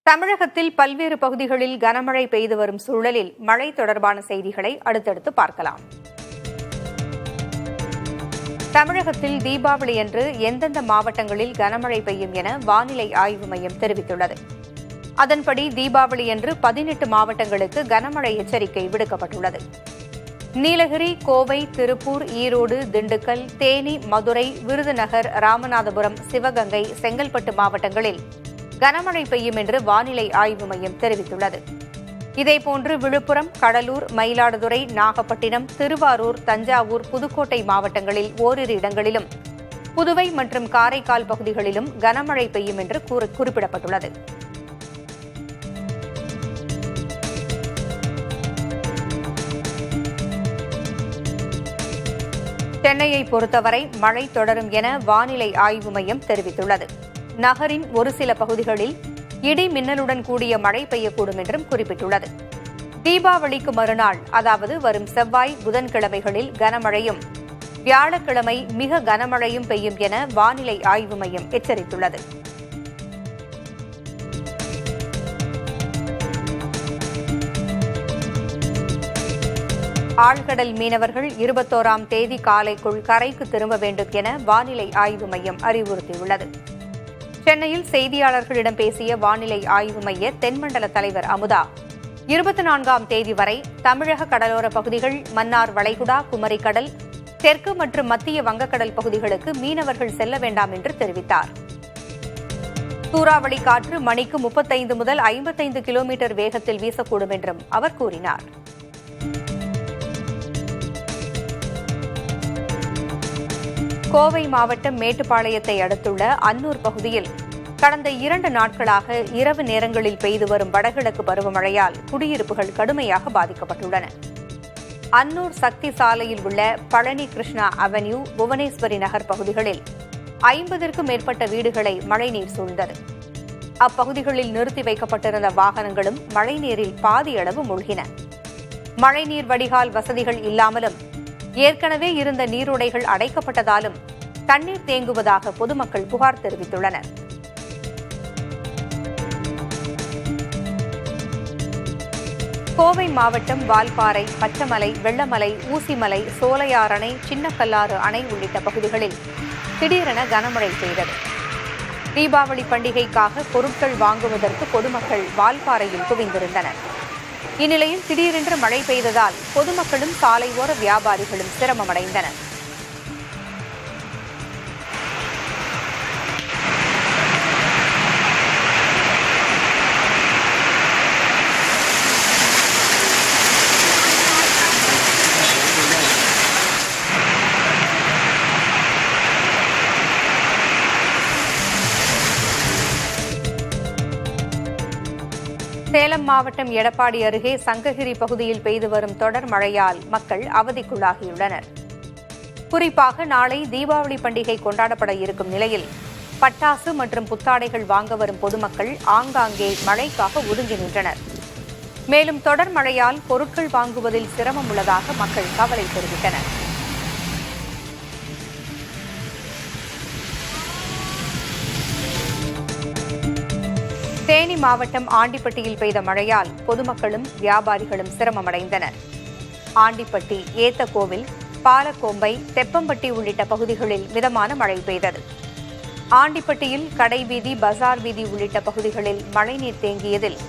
தமிழகத்தில் பல்வேறு பகுதிகளில் கனமழை பெய்து வரும் சூழலில் மழை தொடர்பான செய்திகளை அடுத்தடுத்து பார்க்கலாம். தமிழகத்தில் தீபாவளியன்று எந்தெந்த மாவட்டங்களில் கனமழை பெய்யும் என வானிலை ஆய்வு மையம் தெரிவித்துள்ளது. அதன்படி தீபாவளியன்று 18 மாவட்டங்களுக்கு கனமழை எச்சரிக்கை விடுக்கப்பட்டுள்ளது. நீலகிரி, கோவை, திருப்பூர், ஈரோடு, திண்டுக்கல், தேனி, மதுரை, விருதுநகர், ராமநாதபுரம், சிவகங்கை, செங்கல்பட்டு மாவட்டங்களில் கனமழை பெய்யும் என்று வானிலை ஆய்வு மையம் தெரிவித்துள்ளது. இதேபோன்று விழுப்புரம், கடலூர், மயிலாடுதுறை, நாகப்பட்டினம், திருவாரூர், தஞ்சாவூர், புதுக்கோட்டை மாவட்டங்களில் ஓரிரு இடங்களிலும், புதுவை மற்றும் காரைக்கால் பகுதிகளிலும் கனமழை பெய்யும் என்று குறிப்பிடப்பட்டுள்ளது. சென்னையை பொறுத்தவரை மழை தொடரும் என வானிலை ஆய்வு மையம் தெரிவித்துள்ளது. நகரின் ஒரு சில பகுதிகளில் இடி மின்னலுடன் கூடிய மழை பெய்யக்கூடும் என்றும் குறிப்பிட்டுள்ளது. தீபாவளிக்கு மறுநாள், அதாவது வரும் செவ்வாய், புதன்கிழமைகளில் கனமழையும், வியாழக்கிழமை மிக கனமழையும் பெய்யும் என வானிலை ஆய்வு மையம் எச்சரித்துள்ளது. ஆழ்கடல் மீனவர்கள் 21ஆம் தேதி காலைக்குள் கரைக்கு திரும்ப வேண்டும் என வானிலை ஆய்வு மையம் அறிவுறுத்தியுள்ளது. சென்னையில் செய்தியாளர்களிடம் பேசிய வானிலை ஆய்வு மைய தென்மண்டல தலைவர் அமுதா, 24ஆம் தேதி வரை தமிழக கடலோர பகுதிகள், மன்னார் வளைகுடா, குமரிக்கடல், தெற்கு மற்றும் மத்திய வங்கக்கடல் பகுதிகளுக்கு மீனவர்கள் செல்ல வேண்டாம் என்று தெரிவித்தார். சூறாவளி காற்று மணிக்கு 35 முதல் 55 கிலோமீட்டர் வேகத்தில் வீசக்கூடும் என்றும் அவர் கூறினார். கோவை மாவட்டம் மேட்டுப்பாளையத்தை அடுத்துள்ள அன்னூர் பகுதியில் கடந்த 2 நாட்களாக இரவு நேரங்களில் பெய்து வரும் வடகிழக்கு பருவமழையால் குடியிருப்புகள் கடுமையாக பாதிக்கப்பட்டுள்ளன. அன்னூர் சக்தி சாலையில் உள்ள பழனி கிருஷ்ணா அவென்யூ, புவனேஸ்வரி நகர் பகுதிகளில் 50க்கும் மேற்பட்ட வீடுகளை மழைநீர் சூழ்ந்தது. அப்பகுதிகளில் நிறுத்தி வைக்கப்பட்டிருந்த வாகனங்களும் மழைநீரில் பாதியளவு மூழ்கின. மழைநீர் வடிகால் வசதிகள் இல்லாமலும் ஏற்கனவே இருந்த நீரோடைகள் அடைக்கப்பட்டதாலும் தண்ணீர் தேங்குவதாக பொதுமக்கள் புகார் தெரிவித்துள்ளனர். கோவை மாவட்டம் வால்பாறை, பச்சமலை, வெள்ளமலை, ஊசிமலை, சோலையார் அணை, சின்னக்கல்லாறு அணை உள்ளிட்ட பகுதிகளில் திடீரென கனமழை பெய்தது. தீபாவளி பண்டிகைக்காக பொருட்கள் வாங்குவதற்கு பொதுமக்கள் வால்பாறையில் குவிந்திருந்தனர். இந்நிலையில் திடீரென்று மழை பெய்ததால் பொதுமக்களும் சாலையோர வியாபாரிகளும் சிரமமடைந்தனர். சேலம் மாவட்டம் எடப்பாடி அருகே சங்ககிரி பகுதியில் பெய்து வரும் தொடர் மழையால் மக்கள் அவதிக்குள்ளாகியுள்ளனர். குறிப்பாக நாளை தீபாவளி பண்டிகை கொண்டாடப்பட இருக்கும் நிலையில் பட்டாசு மற்றும் புத்தாடைகள் வாங்க வரும் பொதுமக்கள் ஆங்காங்கே மழைக்காக ஒதுங்கி நின்றனர். மேலும் தொடர் மழையால் பொருட்கள் வாங்குவதில் சிரமம் உள்ளதாக மக்கள் கவலை தெரிவித்தனர். தேனி மாவட்டம் ஆண்டிப்பட்டியில் பெய்த மழையால் பொதுமக்களும் வியாபாரிகளும் சிரமமடைந்தனர். ஆண்டிப்பட்டி, ஏத்தக்கோவில், பாலக்கோம்பை, தெப்பம்பட்டி உள்ளிட்ட பகுதிகளில் மிதமான மழை பெய்தது. ஆண்டிப்பட்டியில் கடைவீதி, பசார் வீதி உள்ளிட்ட பகுதிகளில் மழைநீர் தேங்கியதில்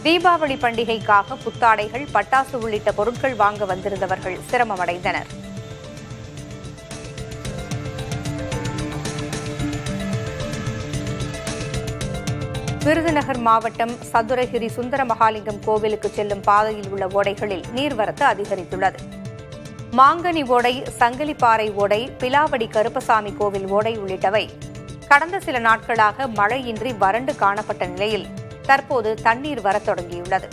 தீபாவளி பண்டிகைக்காக புத்தாடைகள், பட்டாசு உள்ளிட்ட பொருட்கள் வாங்க வந்திருந்தவர்கள் சிரமமடைந்தனர். விருதுநகர் மாவட்டம் சதுரகிரி சுந்தர மகாலிங்கம் கோவிலுக்கு செல்லும் பாதையில் உள்ள ஓடைகளில் நீர்வரத்து அதிகரித்துள்ளது. மாங்கனி ஓடை, சங்கிலிப்பாறை ஓடை, பிலாவடி கருப்பசாமி கோவில் ஓடை உள்ளிட்டவை கடந்த சில நாட்களாக மழையின்றி வறண்டு காணப்பட்ட நிலையில் தற்போது தண்ணீர் வரத் தொடங்கியுள்ளது.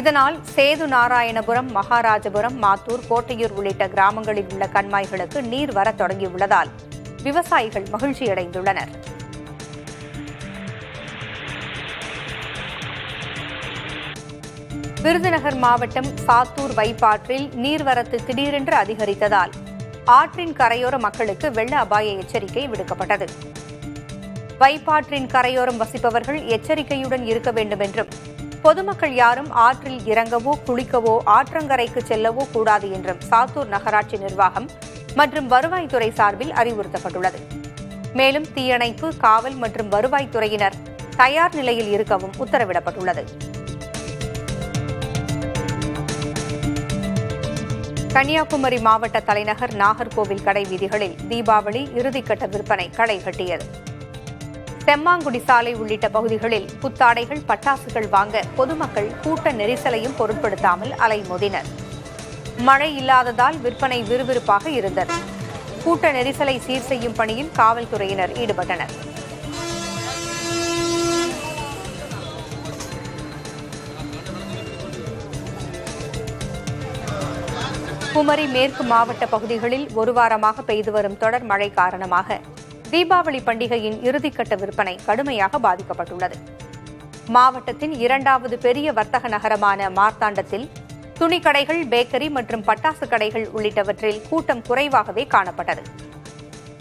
இதனால் சேது நாராயணபுரம், மகாராஜபுரம், மாத்தூர், கோட்டையூர் உள்ளிட்ட கிராமங்களில் உள்ள கண்மாய்களுக்கு நீர் வரத் தொடங்கியுள்ளதால் விவசாயிகள் மகிழ்ச்சியடைந்துள்ளனர். விருதுநகர் மாவட்டம் சாத்தூர் வைப்பாற்றில் நீர்வரத்து திடீரென்று அதிகரித்ததால் ஆற்றின் கரையோர மக்களுக்கு வெள்ள அபாய எச்சரிக்கை விடுக்கப்பட்டது. வைப்பாற்றின் கரையோரம் வசிப்பவர்கள் எச்சரிக்கையுடன் இருக்க வேண்டும் என்றும் பொதுமக்கள் யாரும் ஆற்றில் இறங்கவோ குளிக்கவோ ஆற்றங்கரைக்கு செல்லவோ கூடாது என்றும் சாத்தூர் நகராட்சி நிர்வாகம் மற்றும் வருவாய்த்துறை சார்பில் அறிவுறுத்தப்பட்டுள்ளது. மேலும் தீயணைப்பு, காவல் மற்றும் வருவாய்த்துறையினர் தயார் நிலையில் இருக்கவும் உத்தரவிடப்பட்டுள்ளது. கன்னியாகுமரி மாவட்ட தலைநகர் நாகர்கோவில் கடை வீதிகளில் தீபாவளி இறுதிக்கட்ட விற்பனை களை கட்டியது. செம்மாங்குடி சாலை உள்ளிட்ட பகுதிகளில் புத்தாடைகள், பட்டாசுகள் வாங்க பொதுமக்கள் கூட்ட நெரிசலையும் பொருட்படுத்தாமல் அலைமோதினர். மழை இல்லாததால் விற்பனை விறுவிறுப்பாக இருந்தது. கூட்ட நெரிசலை சீர் செய்யும் பணியில் காவல்துறையினர் ஈடுபட்டனர். குமரி மேற்கு மாவட்ட பகுதிகளில் ஒரு வாரமாக பெய்து வரும் தொடர் மழை காரணமாக தீபாவளி பண்டிகையின் இறுதிக்கட்ட விற்பனை கடுமையாக பாதிக்கப்பட்டுள்ளது. மாவட்டத்தின் இரண்டாவது பெரிய வர்த்தக நகரமான மார்த்தாண்டத்தில் துணிக்கடைகள், பேக்கரி மற்றும் பட்டாசு கடைகள் உள்ளிட்டவற்றில் கூட்டம் குறைவாகவே காணப்பட்டது.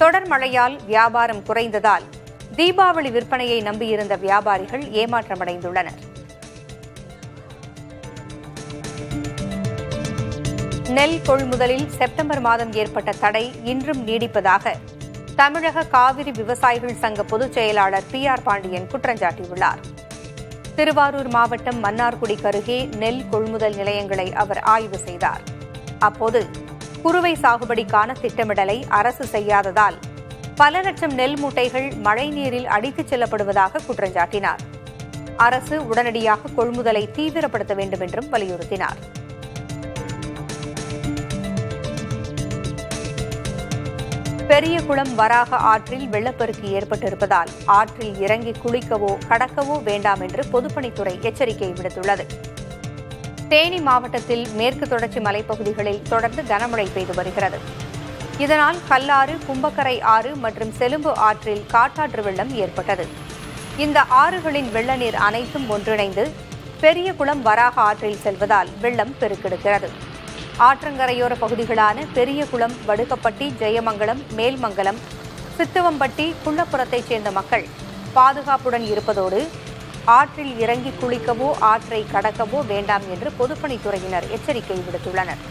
தொடர் மழையால் வியாபாரம் குறைந்ததால் தீபாவளி விற்பனையை நம்பியிருந்த வியாபாரிகள் ஏமாற்றமடைந்துள்ளனர். நெல் கொள்முதலில் செப்டம்பர் மாதம் ஏற்பட்ட தடை இன்றும் நீடிப்பதாக தமிழக காவிரி விவசாயிகள் சங்க பொதுச் செயலாளர் PR பாண்டியன் குற்றஞ்சாட்டியுள்ளார். திருவாரூர் மாவட்டம் மன்னார்குடிக்கு அருகே நெல் கொள்முதல் நிலையங்களை அவர் ஆய்வு செய்தார். அப்போது குறுவை சாகுபடிக்கான திட்டமிடலை அரசு செய்யாததால் பல லட்சம் நெல் மூட்டைகள் மழைநீரில் அடித்துச் செல்லப்படுவதாக குற்றஞ்சாட்டினார். அரசு உடனடியாக கொள்முதலை தீவிரப்படுத்த வேண்டும் என்றும் வலியுறுத்தினார். பெரியகுளம் வராக ஆற்றில் வெள்ளப்பெருக்கு ஏற்பட்டிருப்பதால் ஆற்றில் இறங்கி குளிக்கவோ கடக்கவோ வேண்டாம் என்று பொதுப்பணித்துறை எச்சரிக்கை விடுத்துள்ளது. தேனி மாவட்டத்தில் மேற்கு தொடர்ச்சி மலைப்பகுதிகளில் தொடர்ந்து கனமழை பெய்து வருகிறது. இதனால் கல்லாறு, கும்பக்கரை ஆறு மற்றும் செலும்பு ஆற்றில் காட்டாற்று வெள்ளம் ஏற்பட்டது. இந்த ஆறுகளின் வெள்ள நீர் அனைத்தும் ஒன்றிணைந்து பெரியகுளம் வராக ஆற்றில் செல்வதால் வெள்ளம் பெருக்கெடுக்கிறது. ஆற்றங்கரையோர பகுதிகளான பெரியகுளம், வடுகப்பட்டி, ஜெயமங்கலம், மேல்மங்கலம், சித்துவம்பட்டி, குள்ளப்புறத்தைச் சேர்ந்த மக்கள் பாதுகாப்புடன் இருப்பதோடு ஆற்றில் இறங்கி குளிக்கவோ ஆற்றை கடக்கவோ வேண்டாம் என்று பொதுப்பணித்துறையினர் எச்சரிக்கை விடுத்துள்ளனர்.